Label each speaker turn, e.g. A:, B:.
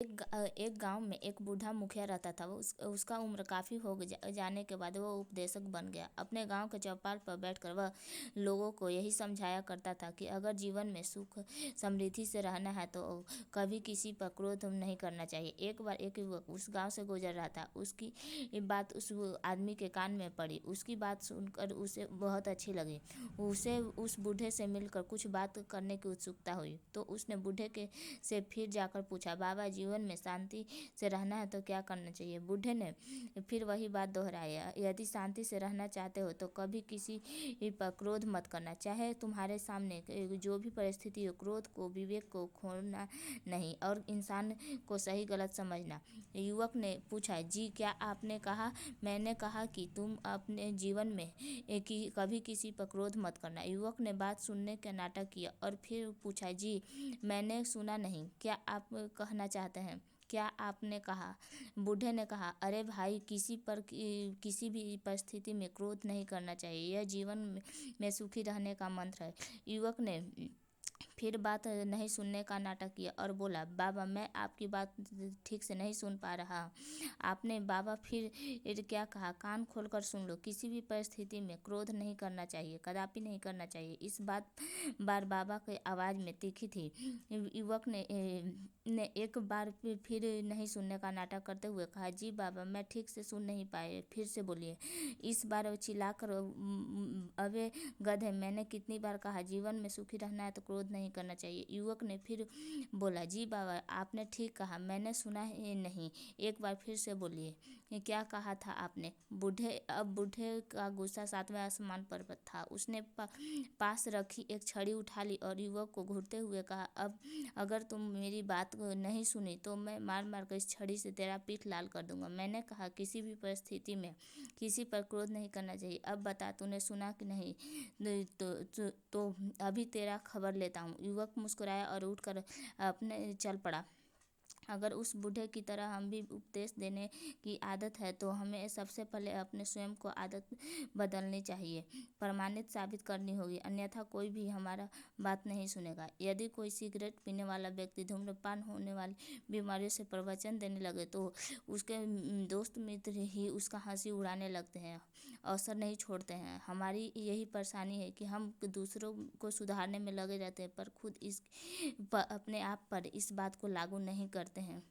A: एक गांव में एक बूढ़ा मुखिया रहता था। उसका उम्र काफ़ी हो जाने के बाद वह उपदेशक बन गया। अपने गांव के चौपाल पर बैठकर वह लोगों को यही समझाया करता था कि अगर जीवन में सुख समृद्धि से रहना है तो कभी किसी पर क्रोध नहीं करना चाहिए। एक बार एक युवक उस गांव से गुजर रहा था। उसकी बात उस आदमी के कान में पड़ी। उसकी बात सुनकर उसे बहुत अच्छी लगी। उसे उस बूढ़े से मिलकर कुछ बात करने की उत्सुकता हुई। तो उसने बूढ़े के से फिर जाकर पूछा, बाबा, जीवन में शांति से रहना है तो क्या करना चाहिए? बूढ़े ने फिर वही बात दोहराया, यदि शांति से रहना चाहते हो तो कभी किसी पर क्रोध मत करना, चाहे तुम्हारे सामने जो भी परिस्थिति हो। क्रोध को, विवेक को खोना नहीं और इंसान को सही गलत समझना। युवक ने पूछा, जी क्या आपने कहा? मैंने कहा कि तुम अपने जीवन में कभी किसी पर क्रोध मत करना। युवक ने बात सुनने का नाटक किया और फिर पूछा, जी मैंने सुना नहीं, क्या आप कहना चाहते हैं? क्या आपने कहा? बूढ़े ने कहा, अरे भाई, किसी भी परिस्थिति में क्रोध नहीं करना चाहिए। यह जीवन में सुखी रहने का मंत्र है। युवक ने फिर बात नहीं सुनने का नाटक किया और बोला, बाबा, मैं आपकी बात ठीक से नहीं सुन पा रहा। आपने बाबा फिर क्या कहा? कान खोलकर सुन लो। किसी भी परिस्थिति में क्रोध नहीं करना चाहिए, कदापि नहीं करना चाहिए। इस बार बाबा की आवाज़ में तीखी थी। युवक ने एक बार फिर नहीं सुनने का नाटक करते हुए कहा, जी बाबा, मैं ठीक से सुन नहीं पाए, फिर से बोलिए। इस बार चिल्लाकर, अबे गधे, मैंने कितनी बार कहा, जीवन में सुखी रहना है तो क्रोध नहीं करना चाहिए। युवक ने फिर बोला, जी बाबा, आपने ठीक कहा, मैंने सुना ही नहीं, एक बार फिर से बोलिए। क्या कहा था आपने? बूढ़े का गुस्सा सातवें आसमान पर था। उसने पास रखी एक छड़ी उठा ली और युवक को घूरते हुए कहा, अब अगर तुम मेरी बात नहीं सुनी तो मैं मार मार कर इस छड़ी से तेरा पीठ लाल कर दूंगा। मैंने कहा किसी भी परिस्थिति में किसी पर क्रोध नहीं करना चाहिए। अब बता, तूने सुना कि नहीं? तो अभी तेरा खबर लेता हूँ। युवक मुस्कुराया और उठकर अपने चल पड़ा। अगर उस बूढ़े की तरह हम भी उपदेश देने की आदत है तो हमें सबसे पहले अपने स्वयं को आदत बदलनी चाहिए, प्रमाणित साबित करनी होगी, अन्यथा कोई भी हमारा बात नहीं सुनेगा। यदि कोई सिगरेट पीने वाला व्यक्ति धूम्रपान होने वाली बीमारियों से प्रवचन देने लगे तो उसके दोस्त मित्र ही उसका हंसी उड़ाने लगते हैं, अवसर नहीं छोड़ते हैं। हमारी यही परेशानी है कि हम दूसरों को सुधारने में लगे रहते हैं पर खुद अपने आप पर इस बात को लागू नहीं करते हैं।